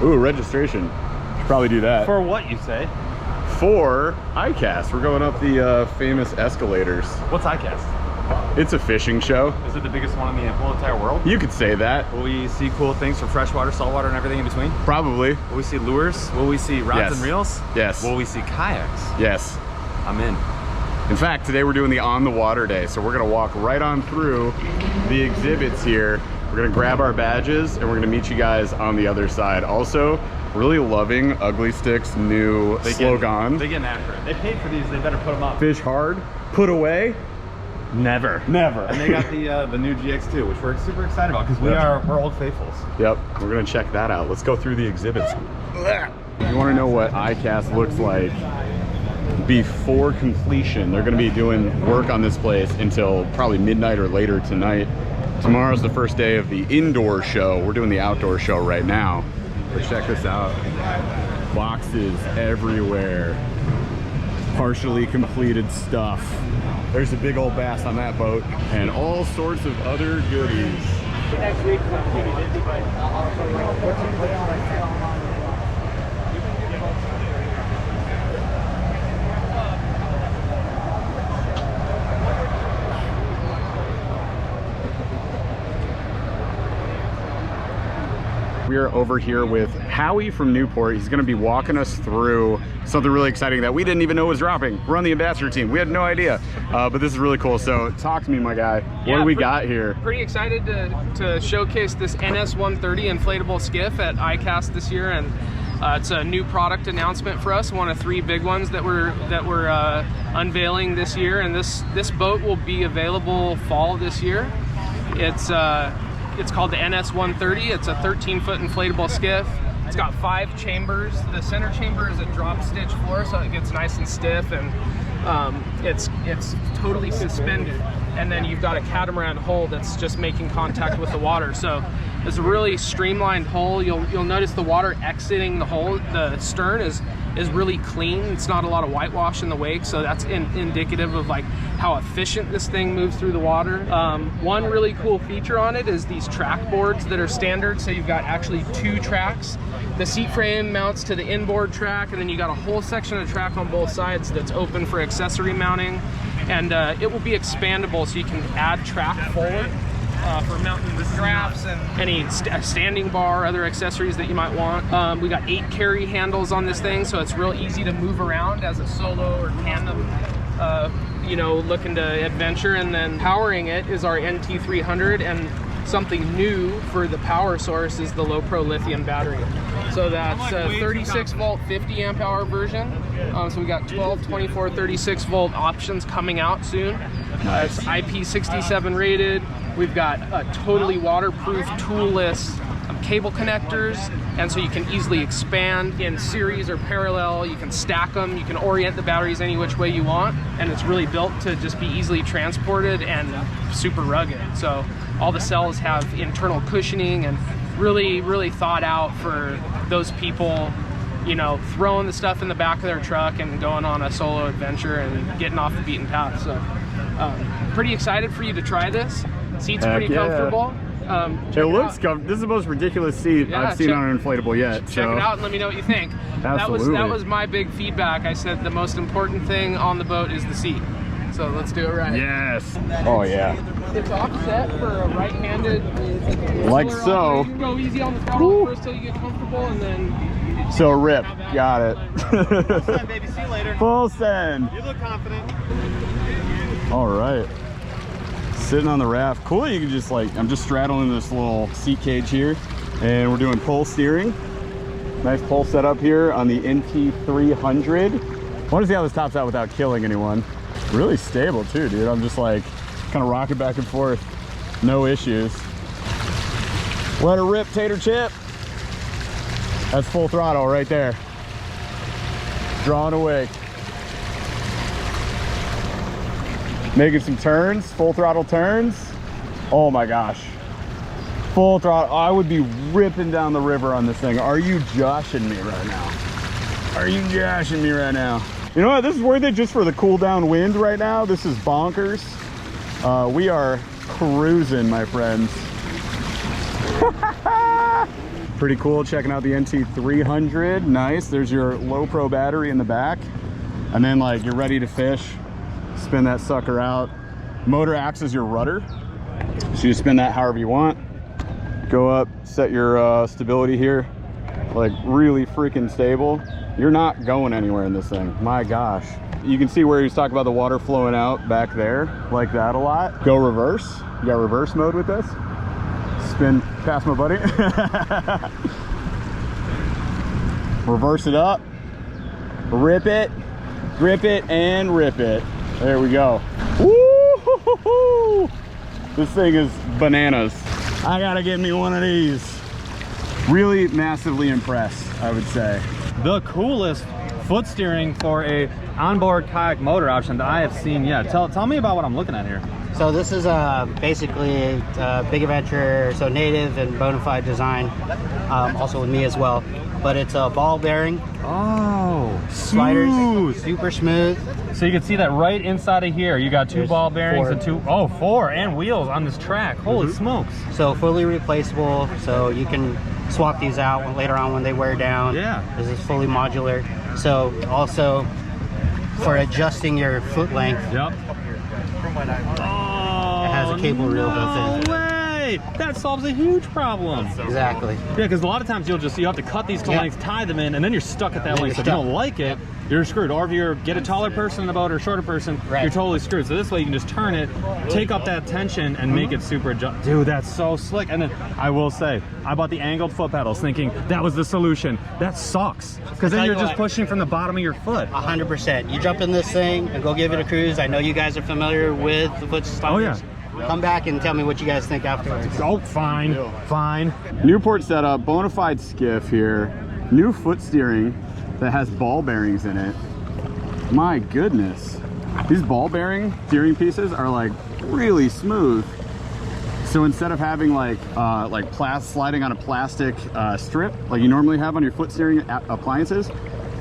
Ooh, registration. Should probably do that. For what, you say? For ICAST. We're going up the famous escalators. What's ICAST? It's a fishing show. Is it the biggest one in the whole entire world? You could say that. Will we see cool things for freshwater, saltwater, and everything in between? Probably. Will we see lures? Will we see rods and reels? Yes. Will we see kayaks? Yes. I'm in. In fact, today we're doing the on the water day. So we're gonna walk right on through the exhibits here. We're gonna grab our badges and we're gonna meet you guys on the other side. Also, really loving Ugly Stick's new slogan. They get after it. They paid for these, they better put them up. Fish hard, put away. Never. Never. And they got the new GX2, which we're super excited about because we're old faithfuls. Yep, we're gonna check that out. Let's go through the exhibits. You wanna know what ICAST looks like before completion? They're gonna be doing work on this place until probably midnight or later tonight. Tomorrow's the first day of the indoor show. We're doing the outdoor show right now. But check this out. Boxes everywhere. Partially completed stuff. There's a big old bass on that boat and all sorts of other goodies. Next week, we are over here with Howie from Newport. He's gonna be walking us through something really exciting that we didn't even know was dropping. We're on the ambassador team. We had no idea, but this is really cool. So talk to me, my guy. What do we got here? Pretty excited to showcase this NS130 inflatable skiff at ICAST this year, and it's a new product announcement for us. One of 3 big ones that we're unveiling this year, and this boat will be available fall this year. It's called the NS130. It's a 13-foot inflatable skiff. It's got 5 chambers. The center chamber is a drop stitch floor, so it gets nice and stiff, and it's totally suspended. And then you've got a catamaran hull that's just making contact with the water. So it's a really streamlined hull. You'll notice the water exiting the hull. The stern is really clean. It's not a lot of whitewash in the wake, so that's indicative of like how efficient this thing moves through the water. One really cool feature on it is these track boards that are standard. So you've got actually 2 tracks. The seat frame mounts to the inboard track, and then you got a whole section of track on both sides that's open for accessory mounting. And it will be expandable, so you can add track forward for mounting the straps and any standing bar, other accessories that you might want. We got 8 carry handles on this thing, so it's real easy to move around as a solo or tandem, you know, looking to adventure. And then powering it is our NT300, and something new for the power source is the low pro lithium battery. So that's a 36 volt 50 amp hour version. So we got 12, 24, 36 volt options coming out soon. It's IP67 rated. We've got a totally waterproof toolless cable connectors, and so you can easily expand in series or parallel. You can stack them, you can orient the batteries any which way you want, and it's really built to just be easily transported and super rugged. So all the cells have internal cushioning and really thought out for those people, you know, throwing the stuff in the back of their truck and going on a solo adventure and getting off the beaten path. So pretty excited for you to try this. Seat's pretty comfortable. It looks comfortable. This is the most ridiculous seat I've seen on an inflatable yet. Check it out and let me know what you think. Absolutely. That was my big feedback. I said the most important thing on the boat is the seat. So let's do it right. Yes. Oh yeah. It's offset for a right-handed. Like so. You can go easy on the throttle first till you get comfortable, and then. So rip. Got it. Full send, baby. See you later. Full send. You look confident. All right. Sitting on the raft. Cool. You can just like, I'm just straddling this little seat cage here, and we're doing pole steering. Nice pole setup here on the NT300. I want to see how this tops out without killing anyone. Really stable too, dude. I'm just like kind of rocking back and forth. No issues. Let her rip, Tater Chip. That's full throttle right there. Drawing away. Making some turns, full throttle turns. Oh my gosh. Full throttle. I would be ripping down the river on this thing. Are you joshing me right now? Are you joshing me right now? You know what? This is worth it just for the cool down wind right now. This is bonkers. We are cruising, my friends. Pretty cool, checking out the NT300. Nice, there's your low pro battery in the back. And then like you're ready to fish, spin that sucker out. Motor acts as your rudder. So you spin that however you want. Go up, set your stability here. Like really freaking stable. You're not going anywhere in this thing, my gosh. You can see where he's talking about the water flowing out back there, like that a lot. Go reverse, you got reverse mode with this. Spin past my buddy. Reverse it up, rip it, grip it, and rip it. There we go. Woo! This thing is bananas. I gotta get me one of these. Really massively impressed, I would say. The coolest foot steering for a onboard kayak motor option that I have seen yet. Tell me about what I'm looking at here. So this is basically a Big Adventure, so native and bona fide design, also with me as well. But it's a ball bearing. Oh, Sliders, smooth. super smooth. So you can see that right inside of here. You got two There's ball bearings four. and four and wheels on this track. Holy smokes. So fully replaceable, so you can swap these out later on when they wear down. Yeah. This is fully modular. So also for adjusting your foot length, Yep. it has a cable reel built in. Way! That solves a huge problem. Exactly. Yeah, because a lot of times you have to cut these to Yeah. length, tie them in, and then you're stuck at that Then length. So you're if you don't like it, you're screwed. Or if you get a taller person in the boat or a shorter person, Right. you're totally screwed. So this way you can just turn it, take up that tension, and make it super Dude, that's so slick. And then I will say, I bought the angled foot pedals thinking that was the solution. That sucks. Because then Tell you're you just what. pushing from the bottom of your foot. 100%. You jump in this thing and go give it a cruise. I know you guys are familiar with the foot sliders. Oh, yeah. Come back and tell me what you guys think afterwards. Oh, fine, fine. Newport setup, bona fide skiff here. New foot steering that has ball bearings in it. My goodness. These ball bearing steering pieces are like really smooth. So instead of having like sliding on a plastic strip like you normally have on your foot steering appliances,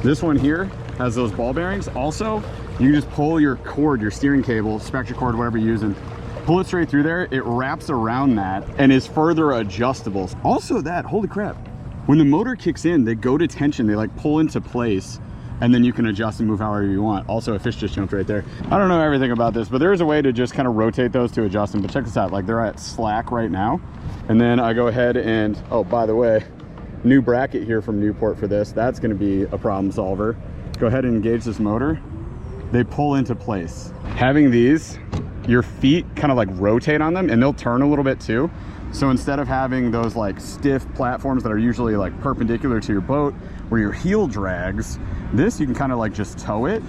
this one here has those ball bearings. Also, you can just pull your cord, your steering cable, spectra cord, whatever you're using, pull it straight through there. It wraps around that and is further adjustable. Also that, holy crap, when the motor kicks in, they go to tension, they like pull into place, and then you can adjust and move however you want. Also, a fish just jumped right there. I don't know everything about this, but there is a way to just kind of rotate those to adjust them. But check this out, like they're at slack right now. And then I go ahead and, oh, by the way, new bracket here from Newport for this. That's gonna be a problem solver. Go ahead and engage this motor. They pull into place. Having these, your feet kind of like rotate on them and they'll turn a little bit too. So instead of having those like stiff platforms that are usually like perpendicular to your boat where your heel drags, this you can kind of like just tow it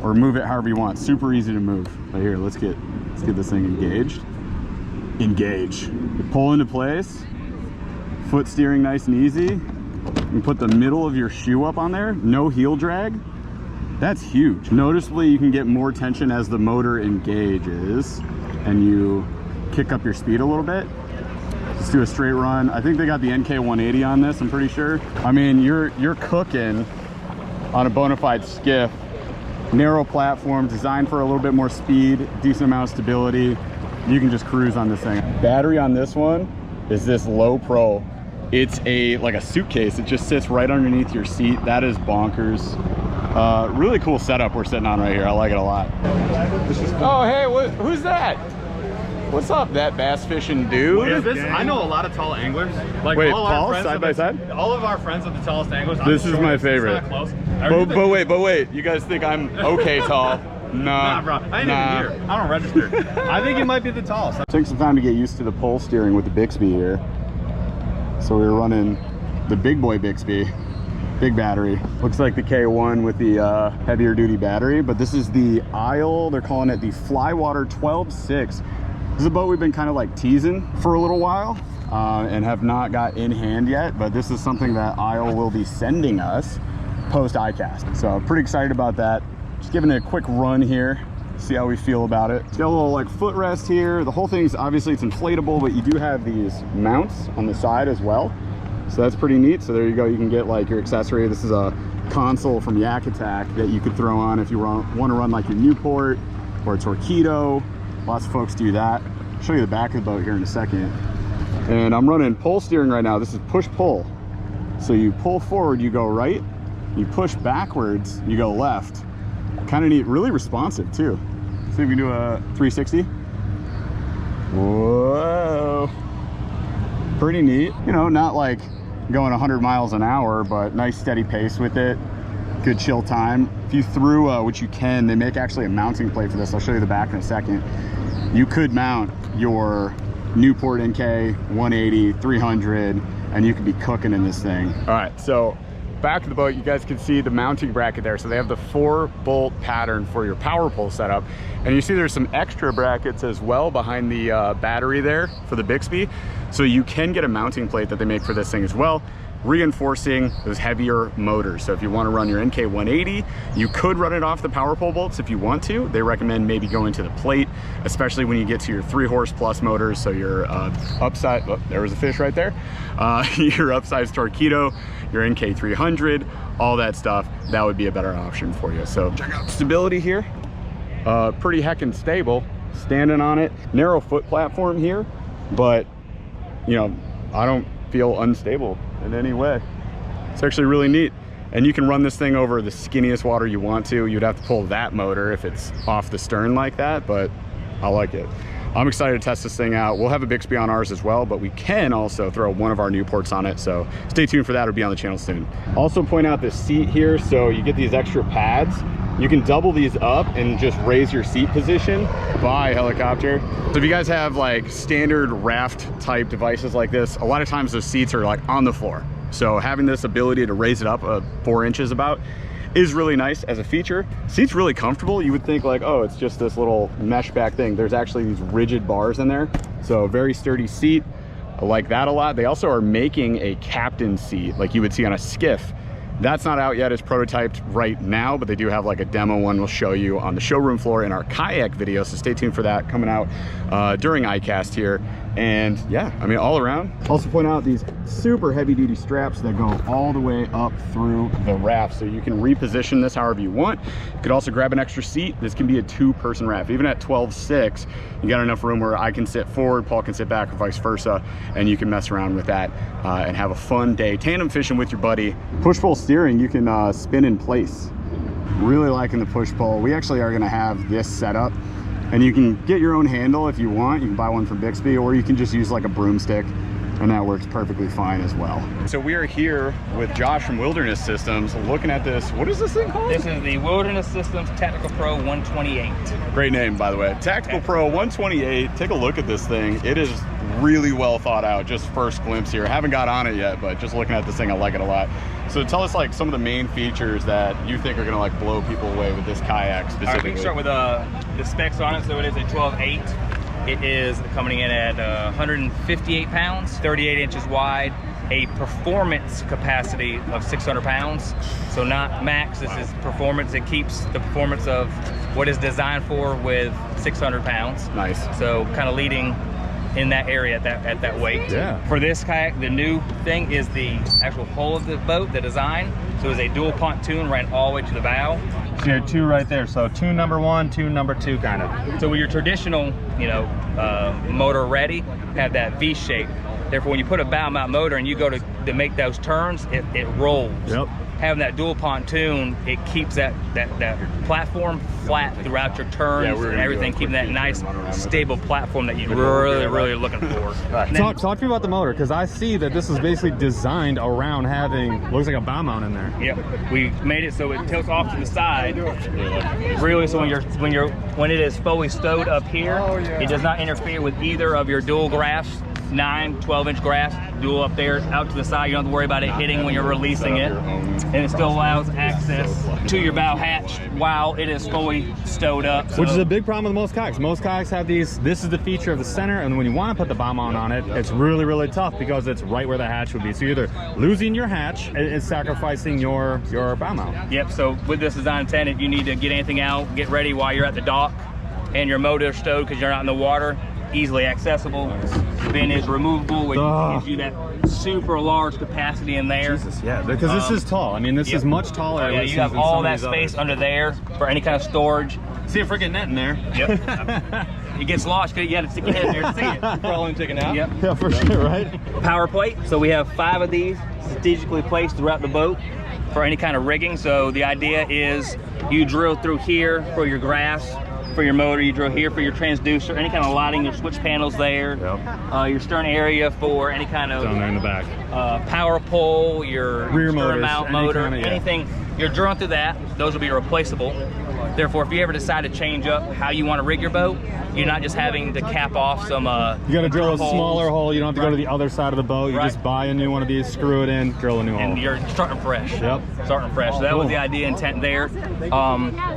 or move it however you want. Super easy to move. Right here, let's get this thing engaged. Engage. You pull into place, foot steering nice and easy. You put the middle of your shoe up on there, no heel drag. That's huge. Noticeably, you can get more tension as the motor engages and you kick up your speed a little bit. Let's do a straight run. I think they got the NK180 on this, I'm pretty sure. I mean, you're cooking on a bona fide skiff. Narrow platform, designed for a little bit more speed, decent amount of stability. You can just cruise on this thing. Battery on this one is this low pro. It's like a suitcase. It just sits right underneath your seat. That is bonkers. Really cool setup we're sitting on right here. I like it a lot. Oh, hey, who's that? What's up, that bass fishing dude? Is this, I know a lot of tall anglers. Like Wait, all our Paul, friends side by side? All of our friends are the tallest anglers. This is my favorite. It's not close. But wait, you guys think I'm okay tall? Nah, bro. I ain't even here. I don't register. I think you might be the tallest. Took some time to get used to the pole steering with the Bixby here. So we were running the big boy Bixby, big battery. Looks like the K1 with the heavier duty battery, but this is the Isle. They're calling it the Flywater 12.6. This is a boat we've been kind of like teasing for a little while and have not got in hand yet, but this is something that Isle will be sending us post ICAST. So I'm pretty excited about that. Just giving it a quick run here, see how we feel about it. It's got a little like footrest here. The whole thing's obviously it's inflatable, but you do have these mounts on the side as well. So that's pretty neat. So there you go, you can get like your accessory. This is a console from Yak Attack that you could throw on if you want to run like your Newport or a Torpedo. Lots of folks do that. I'll show you the back of the boat here in a second. And I'm running pole steering right now. This is push-pull. So you pull forward, you go right. You push backwards, you go left. Kind of neat, really responsive too. See if we can do a 360. Whoa. Pretty neat. You know, not like going 100 miles an hour, but nice steady pace with it. Good chill time. If you threw, which you can, they make actually a mounting plate for this. I'll show you the back in a second. You could mount your Newport NK 180, 300, and you could be cooking in this thing. All right, so back of the boat, you guys can see the mounting bracket there. So they have the 4-bolt pattern for your power pole setup. And you see there's some extra brackets as well behind the battery there for the Bixby. So you can get a mounting plate that they make for this thing as well, reinforcing those heavier motors. So if you want to run your NK 180, you could run it off the power pole bolts if you want to. They recommend maybe going to the plate, especially when you get to your 3-horse plus motors. So your upside, oh, there was a fish right there. Your upsize Torqeedo, your NK 300, all that stuff, that would be a better option for you. So check out stability here. Pretty heckin' stable, standing on it. Narrow foot platform here, but you know, I don't feel unstable in any way. It's actually really neat. And you can run this thing over the skinniest water you want to. You'd have to pull that motor if it's off the stern like that, but I like it. I'm excited to test this thing out. We'll have a Bixby on ours as well, but we can also throw one of our Newports on it. So stay tuned for that. It'll be on the channel soon. Also point out this seat here. So you get these extra pads. You can double these up and just raise your seat position. Bye, helicopter. So if you guys have like standard raft type devices like this, a lot of times those seats are like on the floor. So having this ability to raise it up 4 inches about is really nice as a feature. Seat's really comfortable. You would think like, oh, it's just this little mesh back thing. There's actually these rigid bars in there. So very sturdy seat. I like that a lot. They also are making a captain seat like you would see on a skiff. That's not out yet, it's prototyped right now, but they do have like a demo one we'll show you on the showroom floor in our kayak video, so stay tuned for that coming out during ICAST here. And yeah, I mean, all around. Also point out these super heavy duty straps that go all the way up through the raft, so you can reposition this however you want. You could also grab an extra seat. This can be a 2-person raft. Even at 12.6, you got enough room where I can sit forward, Paul can sit back, or vice versa, and you can mess around with that and have a fun day tandem fishing with your buddy. Push pole steering, you can spin in place. Really liking the push pole. We actually are gonna have this set up, and you can get your own handle if you want. You can buy one from Bixby, or you can just use like a broomstick, and that works perfectly fine as well. So we are here with Josh from Wilderness Systems looking at this. What is this thing called? This is the Wilderness Systems Tactical Pro 128. Great name, by the way. Tactical Pro 128. Take a look at this thing. It is really well thought out. Just first glimpse here. I haven't got on it yet, but just looking at this thing, I like it a lot. So tell us like some of the main features that you think are gonna like blow people away with this kayak specifically. All right, we can start with the specs on it. So it is a 12.8. It is coming in at 158 pounds, 38 inches wide, a performance capacity of 600 pounds. So not max, this is performance. It keeps the performance of what is designed for with 600 pounds. Nice. So kind of leading in that area at that weight. Yeah. For this kayak, the new thing is the actual hull of the boat, the design. So it's a dual pontoon ran all the way to the bow. So you have 2 right there. So tune number 1, tune number 2 kind of. So with your traditional, you know, motor ready, have that V shape. Therefore, when you put a bow mount motor and you go to make those turns, it rolls. Yep. Having that dual pontoon, it keeps that platform flat throughout your turns and everything, keeping that nice, stable platform that you're really looking for. Talk to me about the motor, because I see that this is basically designed around having, looks like a bow mount in there. Yep, we made it so it tilts off to the side. Really, so when it is fully stowed up here, it does not interfere with either of your dual graphs. 12-inch graphs, dual up there, out to the side. You don't have to worry about it hitting when you're releasing it. And it still allows access to your bow hatch while it is fully stowed up. Which is a big problem with most kayaks. Most kayaks have these, this is the feature of the center, and when you want to put the bow mount on it, it's really tough because it's right where the hatch would be. So you're either losing your hatch and sacrificing your bow mount. Yep, so with this design intent, if you need to get anything out, get ready while you're at the dock, and your motor stowed because you're not in the water, easily accessible. The bin is removable, which gives you that super large capacity in there. Jesus, yeah, because this is tall. I mean, this is much taller. Yeah, you have all that space under there for any kind of storage. See a freaking net in there. Yep. it gets lost because you got to stick your head in there to see it. Crawling, taking out. Yep. Yeah, for sure, right? Power plate. So we have 5 of these strategically placed throughout the boat for any kind of rigging. So the idea is you drill through here for your grass, for your motor, you drill here for your transducer, any kind of lighting, your switch panels there, your stern area for any kind of Down there in the back. power pole, your Rear stern motors, mount motor, kind of, anything. You're drilling through that. Those will be replaceable. Therefore, if you ever decide to change up how you want to rig your boat, you're not just having to cap off some You got to drill a holes. smaller hole. You don't have to go to the other side of the boat. You just buy a new one of these, screw it in, drill a new hole. And you're starting fresh. Yep. Starting fresh. So that was the idea, intent there.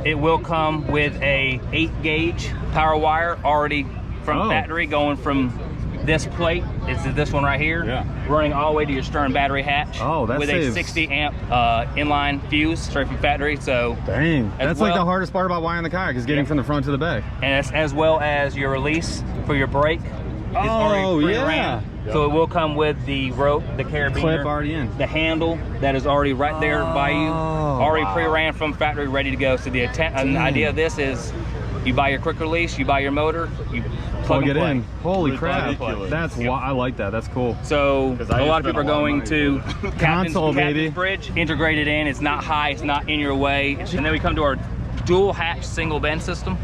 It will come with a 8-gauge power wire already from factory, going from this plate, it's this one right here, running all the way to your stern battery hatch. Oh, that with saves. a 60 amp inline fuse straight from factory. So dang, that's like the hardest part about wiring the kayak is getting from the front to the back. And as well as your release for your brake. Oh yeah. So it will come with the rope, the carabiner, Clip already in. the handle that is already right there by you, already pre-ran from factory, ready to go. So the idea of this is you buy your quick release, you buy your motor, you plug it and play. in. Holy crap! Ridiculous. That's I like that. That's cool. So a lot of people are going to Console, baby. Captain's Bridge, integrated in. It's not high, it's not in your way. And then we come to our dual hatch single bend system.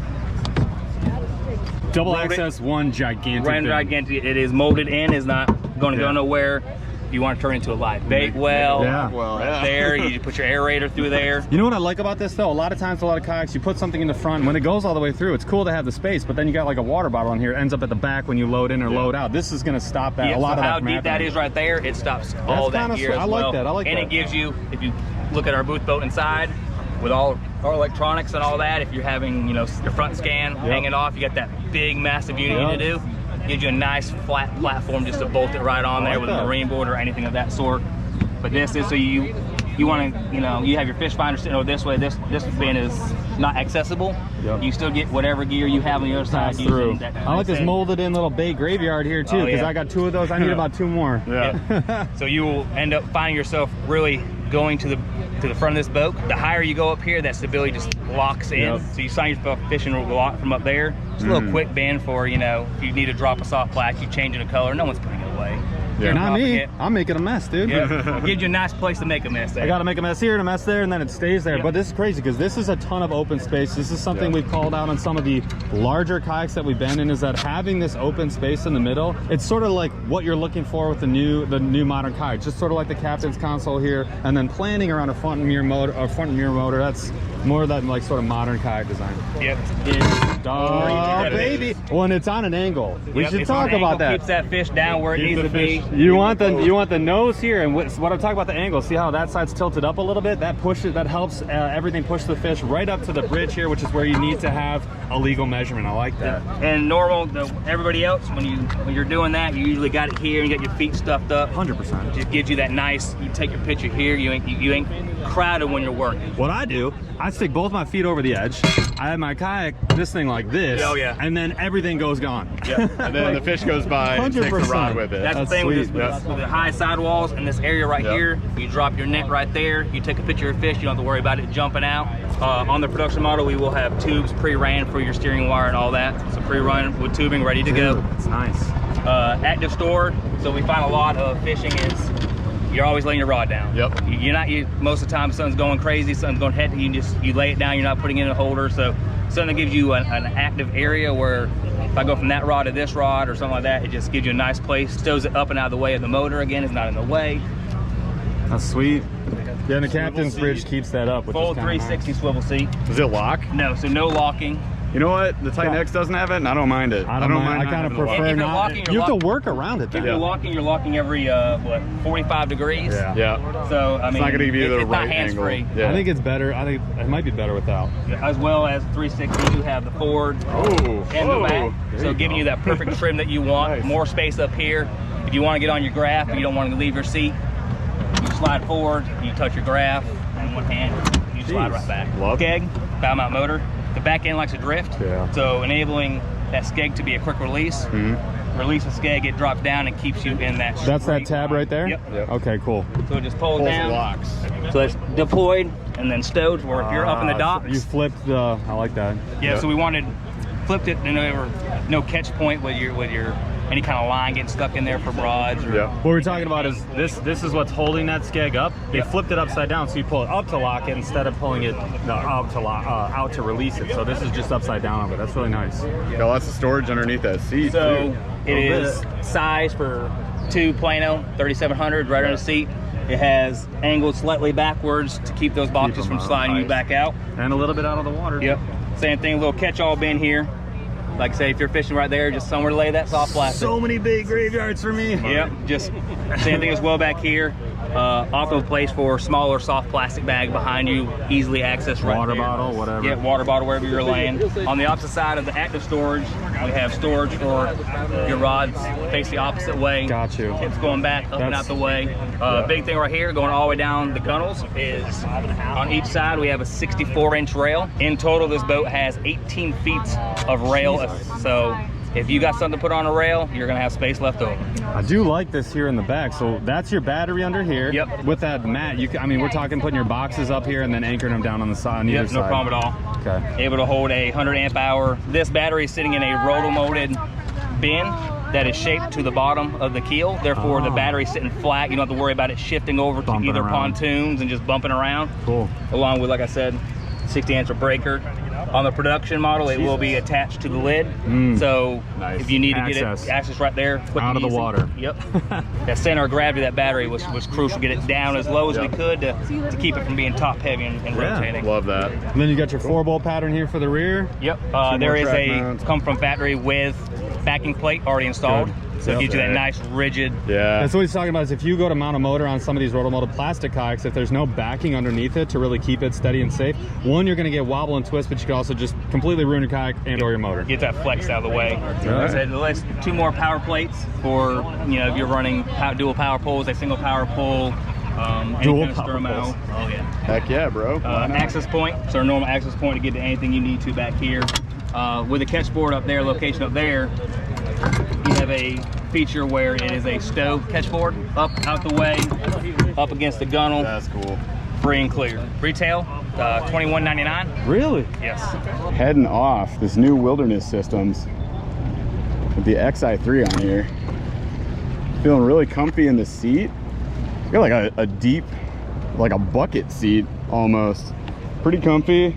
Double access, one gigantic. Gigantic. It is molded in. Is not going to go nowhere. You want to turn into a live bait well. Right there. You put your aerator through there. You know what I like about this though? A lot of times, a lot of kayaks, you put something in the front. When it goes all the way through, it's cool to have the space, but then you got like a water bottle in here. It ends up at the back when you load in or load out. This is going to stop that. A lot of that. How deep that is right there, it stops all that gear as well. I like that. I like that. And it gives you, if you look at our booth boat inside, with all our electronics and all that, if you're having, you know, your front scan hanging off, you got that big, massive unit to do. Gives you a nice flat platform just to bolt it right on there with a marine board or anything of that sort. But this is so you want to, you know, you have your fish finder sitting over this way. This bin is not accessible. You still get whatever gear you have on the other side. Through. I like this molded in little bait graveyard here too, because I got 2 of those. I need about 2 more. So you will end up finding yourself really going to the front of this boat. The higher you go up here, that stability just locks in. So you find yourself fishing a lot from up there. Just a little quick bend for, you know, if you need to drop a soft plaque, you changing a color, no one's putting it away. Not me. I'm making a mess, dude. Gives you a nice place to make a mess there. I gotta make a mess here and a mess there, and then it stays there. But this is crazy because this is a ton of open space. This is something we've called out on some of the larger kayaks that we've been in, is that having this open space in the middle, it's sort of like what you're looking for with the new modern kayak. Just sort of like the captain's console here, and then planning around a front and mirror motor. That's more that like sort of modern kayak design. Baby. When it's on an angle, we should talk about that. Keeps that fish down where it needs to be. You want the nose here, and what I'm talking about the angle. See how that side's tilted up a little bit? That pushes, that helps everything push the fish right up to the bridge here, which is where you need to have a legal measurement. I like that. And everybody else, when you're doing that, you usually got it here, and you got your feet stuffed up. 100%. Just gives you that nice. You take your picture here. You ain't crowded when you're working. What I do, I stick both my feet over the edge. I have my kayak, this thing like this. And then everything goes gone. And then the fish goes by and takes the rod with it. That's the thing with the high sidewalls and this area right here. You drop your net right there. You take a picture of fish. You don't have to worry about it jumping out. On the production model, we will have tubes pre-ran for your steering wire and all that. So pre-run with tubing ready to go. That's nice. Active store. So we find a lot of fishing is you're always laying your rod down. Most of the time, sun's going crazy, sun's going head. You lay it down. You're not putting it in a holder. So something that gives you an active area where if I go from that rod to this rod or something like that, it just gives you a nice place. Stows it up and out of the way of the motor. Again, it's not in the way. That's sweet. Yeah, and the captain's bridge keeps that up. Which Full is 360 swivel seat. Does it lock? No, so no locking. You know what? The Titan X doesn't have it, and I don't mind it. I don't mind. I kind of prefer not. You have to work around it. If you're locking every 45 degrees. So I mean, it's not going to give you the it's right not hands-free. angle. I think it's better. I think it might be better without. As well as 360, you have the forward and the back. So giving you that perfect trim that you want. More space up here. If you want to get on your graph, but you don't want to leave your seat, you slide forward. You touch your graph, and one hand, you slide right back. Keg, bow mount motor. The back end likes to drift, so enabling that skeg to be a quick release. Release the skeg, it drops down and keeps you in that. That's that tab right there? Okay, cool. So it just pulls down. Locks. So it's deployed and then stowed, where if you're up in the docks. You flipped the, I like that. So we wanted flipped it, and there were no catch point with your any kind of line getting stuck in there from rods. Or, Yeah. What we're talking about is this is what's holding that skeg up. They flipped it upside down, so you pull it up to lock it instead of pulling it out to release it. So this is just upside down of it. That's really nice. Got lots of storage underneath that seat. So too. it is size for 2 Plano 3700 right on the seat. It has angled slightly backwards to keep those boxes from sliding you back out. And a little bit out of the water. Yep. Same thing, a little catch-all bin here. Like I say, if you're fishing right there, just somewhere to lay that soft plastic. So many big graveyards for me. Yep, just same thing as well back here. Also a place for smaller soft plastic bag behind you, easily accessed right Water there. bottle, whatever. Yeah, water bottle wherever you're laying. On the opposite side of the active storage, we have storage for your rods face the opposite way. Got you. Tips going back, up and out the way. Big thing right here, going all the way down the gunnels, is on each side we have a 64-inch rail. In total, this boat has 18 feet of rail. So if you got something to put on a rail, you're gonna have space left over. I do like this here in the back. So that's your battery under here. Yep. With that mat, I mean, we're talking putting your boxes up here and then anchoring them down on the side. On either Yep, no side. problem at all. Okay. Able to hold a 100 amp hour. This battery is sitting in a roto-molded bin that is shaped to the bottom of the keel. Therefore, the battery's sitting flat. You don't have to worry about it shifting over to Bumping either around. pontoons and just bumping around. Cool. Along with, like I said, 60-inch breaker. On the production model, it will be attached to the lid. So Nice. if you need to get Access. it, access right there. quick Out and of the easy. water. Yep. That center of gravity of that battery was crucial. Get it down as low as we could to keep it from being top heavy and Yeah. rotating. Love that. And then you got your 4-bolt pattern here for the rear. Yep. more There is track a mounts. come from factory with backing plate already installed. Good. So it Yep. gives you that nice rigid. Yeah. That's what he's talking about, is if you go to mount a motor on some of these roto-molded plastic kayaks, if there's no backing underneath it to really keep it steady and safe, one, you're gonna get wobble and twist, but you could also just completely ruin your kayak and or your motor. Get that flex out of the way. Like I Right. said, there's 2 more power plates for, if you're running dual power poles, a single power pole, any Dual kind of power sturmo. poles. Oh yeah. Heck yeah, bro. Why not? Access point, so a normal access point to get to anything you need to back here. With the catch board up there, location up there, you have a feature where it is a stove catch board, up out the way, up against the gunnel, That's cool. free and clear. Retail, $21.99. Really? Yes. Heading off this new Wilderness Systems with the XI3 on here. Feeling really comfy in the seat. Got like a deep, like a bucket seat almost. Pretty comfy,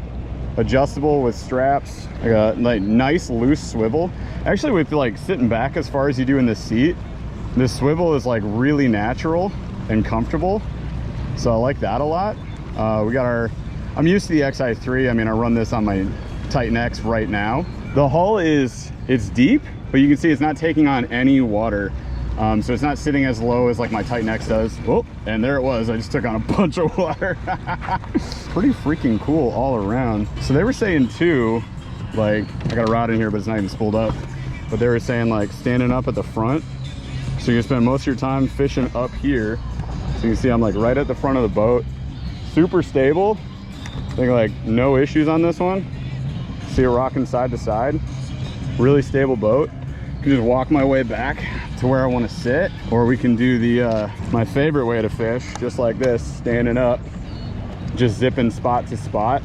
adjustable with straps. Like a nice loose swivel. Actually, with like sitting back as far as you do in the seat, this swivel is like really natural and comfortable. So I like that a lot. We got I'm used to the XI3. I mean, I run this on my Titan X right now. The hull it's deep, but you can see it's not taking on any water. So it's not sitting as low as like my Titan X does. Oh, and there it was. I just took on a bunch of water. Pretty freaking cool all around. So they were saying too, like, I got a rod in here, but it's not even spooled up. But they were saying like standing up at the front. So you spend most of your time fishing up here. So you can see I'm like right at the front of the boat. Super stable. I think like no issues on this one. See it rocking side to side. Really stable boat. I can just walk my way back to where I want to sit, or we can do the my favorite way to fish, just like this, standing up, just zipping spot to spot.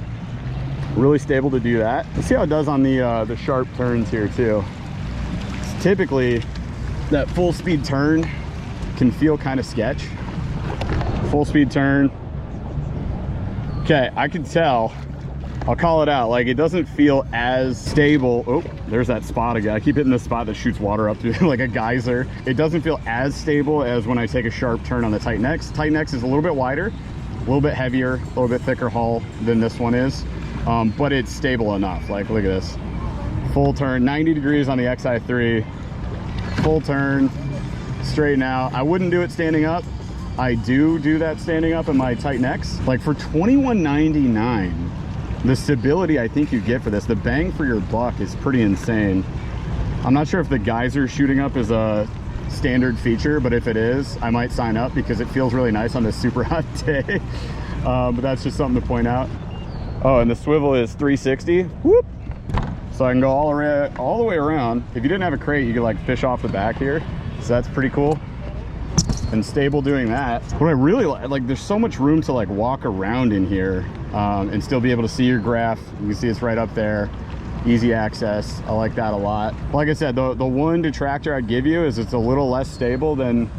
Really stable to do that. Let's see how it does on the sharp turns here too. Typically that full speed turn can feel kind of sketch. Full speed turn. Okay, I can tell, I'll call it out, like it doesn't feel as stable. Oh, there's that spot again. I keep hitting the spot that shoots water up to like a geyser. It doesn't feel as stable as when I take a sharp turn on the Titan X. Titan X is a little bit wider, a little bit heavier, a little bit thicker hull than this one is, but it's stable enough. Like, look at this. Full turn, 90 degrees on the XI3. Full turn, straighten out. I wouldn't do it standing up. I do that standing up in my Titan X. Like for $21.99, the stability I think you get for this, the bang for your buck is pretty insane. I'm not sure if the geyser shooting up is a standard feature, but if it is, I might sign up because it feels really nice on this super hot day. But that's just something to point out. Oh, and the swivel is 360. Whoop! So I can go all the way around. If you didn't have a crate, you could like fish off the back here. So that's pretty cool. And stable doing that. What I really like, there's so much room to like walk around in here and still be able to see your graph. You can see it's right up there. easy access. I like that a lot. Like I said, the one detractor I'd give you is it's a little less stable than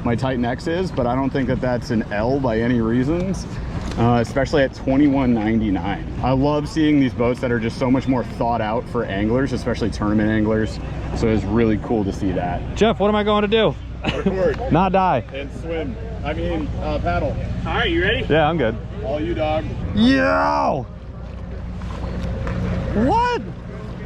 my Titan X is, but I don't think that that's an L by any reasons, especially at $21.99. I love seeing these boats that are just so much more thought out for anglers, especially tournament anglers. So it's really cool to see that. Jeff, what am I going to do? Record. Not die. And swim. I mean, paddle. All right, you ready? Yeah, I'm good. All you, dog. Yo! What?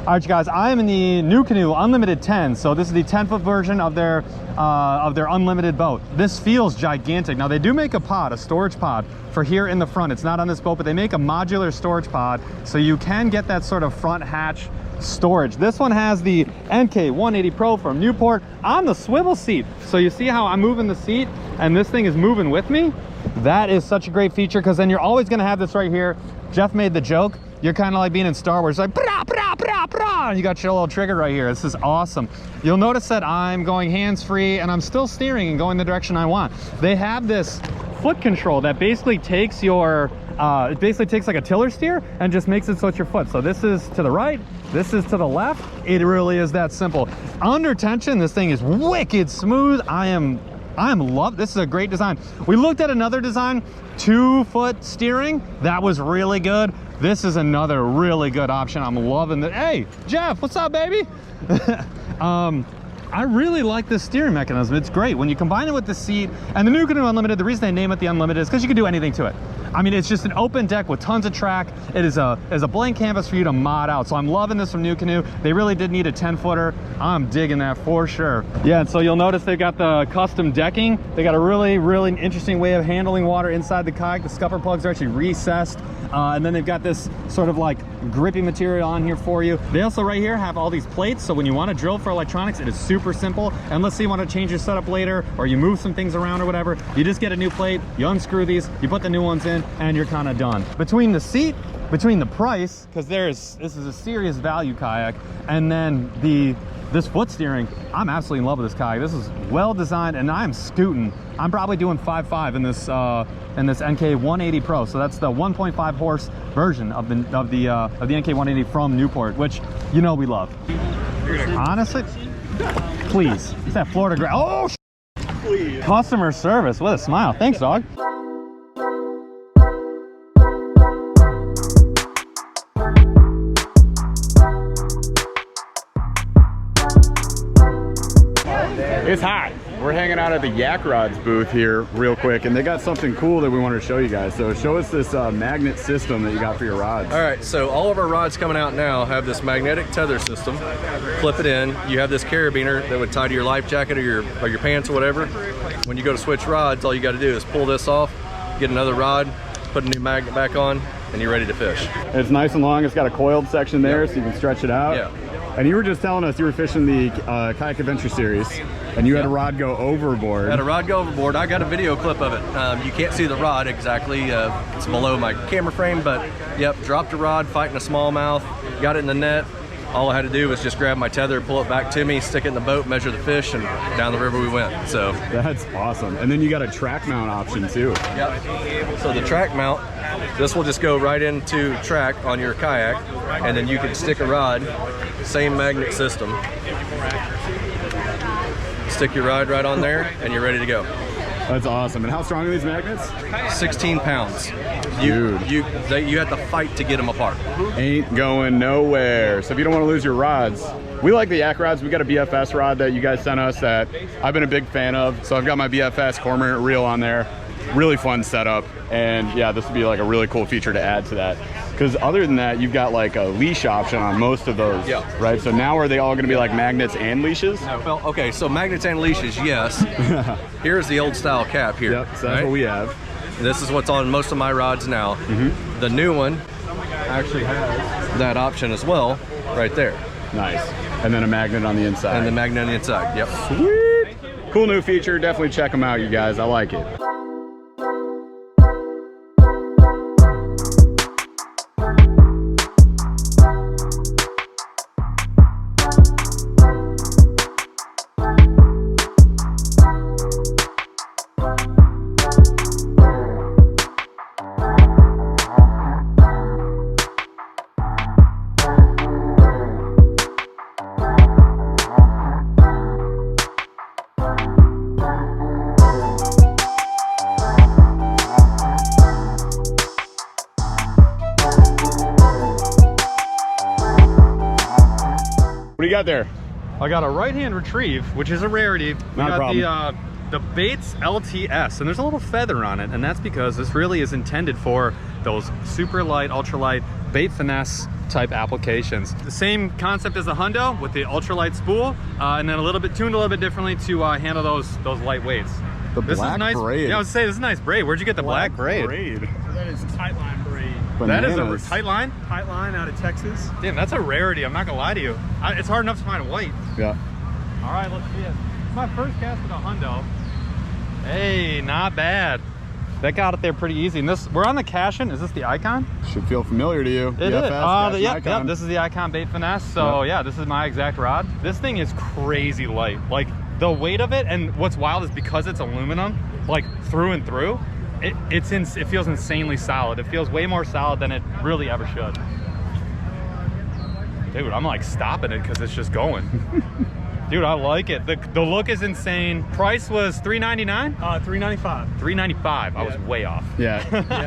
All right, you guys, I am in the New Canoe Unlimited 10. So this is the 10-foot version of their unlimited boat. This feels gigantic. Now they do make a pod, a storage pod for here in the front. It's not on this boat, but they make a modular storage pod, so you can get that sort of front hatch storage. This one has the NK 180 Pro from Newport on the swivel seat. So you see how I'm moving the seat and this thing is moving with me? That is such a great feature, because then you're always gonna have this right here. Jeff made the joke. You're kind of like being in Star Wars, like brah, brah, brah, brah, and you got your little trigger right here. This is awesome. You'll notice that I'm going hands-free and I'm still steering and going the direction I want. They have this foot control that basically takes your, it basically takes like a tiller steer and just makes it so it's your foot. So this is to the right, this is to the left. It really is that simple. Under tension, this thing is wicked smooth. I am love, this is a great design. We looked at another design, 2-foot steering. That was really good. This is another really good option. I'm loving it. Hey, Jeff, what's up, baby? I really like this steering mechanism. It's great. When you combine it with the seat and the New Canoe Unlimited, the reason they name it the Unlimited is because you can do anything to it. I mean, it's just an open deck with tons of track. It is a blank canvas for you to mod out. So I'm loving this from New Canoe. They really did need a 10-footer. I'm digging that for sure. Yeah, and so you'll notice they've got the custom decking. They got a really, really interesting way of handling water inside the kayak. The scupper plugs are actually recessed. And then they've got this sort of like grippy material on here for you. They also right here have all these plates, so when you want to drill for electronics, it is super simple. And let's say you want to change your setup later, or you move some things around or whatever, you just get a new plate, you unscrew these, you put the new ones in, and you're kind of done. Between the seat, between the price, because this is a serious value kayak, and then this foot steering, I'm absolutely in love with this kayak. This is well designed, and I'm scooting. I'm probably doing 5.5 in this NK 180 Pro. So that's the 1.5 horse version of the NK 180 from Newport, which you know we love. Honestly, please. It's that Florida oh, please. Customer service. What a smile. Thanks, dog. It's hot. We're hanging out at the Yak Rods booth here real quick, and they got something cool that we wanted to show you guys. So show us this magnet system that you got for your rods. All right, so all of our rods coming out now have this magnetic tether system. Clip it in. You have this carabiner that would tie to your life jacket or your pants or whatever. When you go to switch rods, all you got to do is pull this off, get another rod, put a new magnet back on, and you're ready to fish. It's nice and long. It's got a coiled section there, so you can stretch it out. Yeah. And you were just telling us you were fishing the Kayak Adventure Series, and you had a rod go overboard. Had a rod go overboard. I got a video clip of it. You can't see the rod exactly. It's below my camera frame, but yep, dropped a rod, fighting a smallmouth, got it in the net. All I had to do was just grab my tether, pull it back to me, stick it in the boat, measure the fish, and down the river we went. So that's awesome. And then you got a track mount option too. Yep. So the track mount, this will just go right into track on your kayak, and then you can stick a rod, same magnet system. Stick your rod right on there, and you're ready to go. That's awesome. And how strong are these magnets? 16 pounds. Dude. You have to fight to get them apart. Ain't going nowhere. So if you don't want to lose your rods, we like the Yak rods. We got a BFS rod that you guys sent us that I've been a big fan of. So I've got my BFS cormorant reel on there. Really fun setup. And yeah, this would be like a really cool feature to add to that. Because other than that, you've got like a leash option on most of those, yeah. Right? So now are they all going to be like magnets and leashes? No, well, okay, so magnets and leashes, yes. Here's the old style cap here. Yep, so that's what we have. This is what's on most of my rods now. Mm-hmm. The new one actually has that option as well, right there. Nice. And then a magnet on the inside. And the magnet on the inside, yep. Sweet. Cool new feature. Definitely check them out, you guys. I like it. What do you got there? I got a right-hand retrieve, which is a rarity. We Not a got the Baits LTS, and there's a little feather on it, and that's because this really is intended for those super light, ultralight bait finesse type applications. The same concept as the Hundo with the ultralight spool, and then tuned a little bit differently to handle those light weights. This black is nice braid. Yeah, I would say this is a nice braid. Where'd you get the black braid? That is tight line braid. That is Bananas. a tight line? Tight line out of Texas. Damn, that's a rarity. I'm not gonna lie to you. It's hard enough to find white. Yeah. All right, let's see it. It's my first cast with a Hundo. Hey, not bad. That got it there pretty easy. And we're on the Cashin. Is this the Icon? Should feel familiar to you. It is. BFS, Yep. This is the Icon Bait Finesse. So yeah, this is my exact rod. This thing is crazy light. Like the weight of it, and what's wild is because it's aluminum, like through and through, it feels insanely solid. It feels way more solid than it really ever should. Dude, I'm like stopping it because it's just going. Dude, I like it. The look is insane. Price was $399? $395. $395. I was way off. Yeah.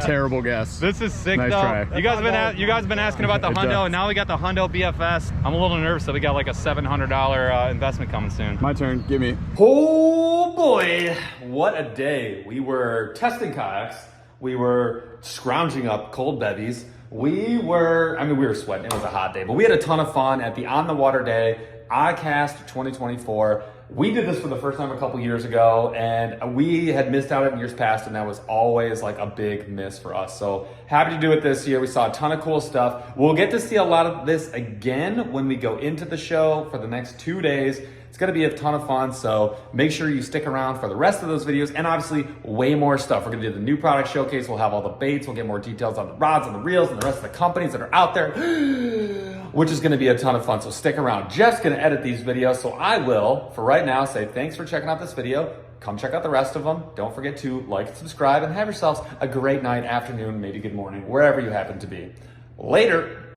Terrible guess. This is sick Nice though. try. You guys have been asking about the It Hundo, does. and now we got the Hundo BFS. I'm a little nervous that we got like a $700 investment coming soon. My turn. Give me. Oh boy, what a day. We were testing kayaks. We were scrounging up cold bevies. We were sweating. It was a hot day, but we had a ton of fun at the On the Water Day, ICAST 2024. We did this for the first time a couple years ago, and we had missed out in years past, and that was always like a big miss for us. So happy to do it this year. We saw a ton of cool stuff. We'll get to see a lot of this again when we go into the show for the next 2 days. It's gonna be a ton of fun, so make sure you stick around for the rest of those videos, and obviously way more stuff. We're gonna do the new product showcase. We'll have all the baits. We'll get more details on the rods and the reels and the rest of the companies that are out there, which is gonna be a ton of fun, so stick around. Jeff's gonna edit these videos, so I will, for right now, say thanks for checking out this video. Come check out the rest of them. Don't forget to like and subscribe, and have yourselves a great night, afternoon, maybe good morning, wherever you happen to be. Later.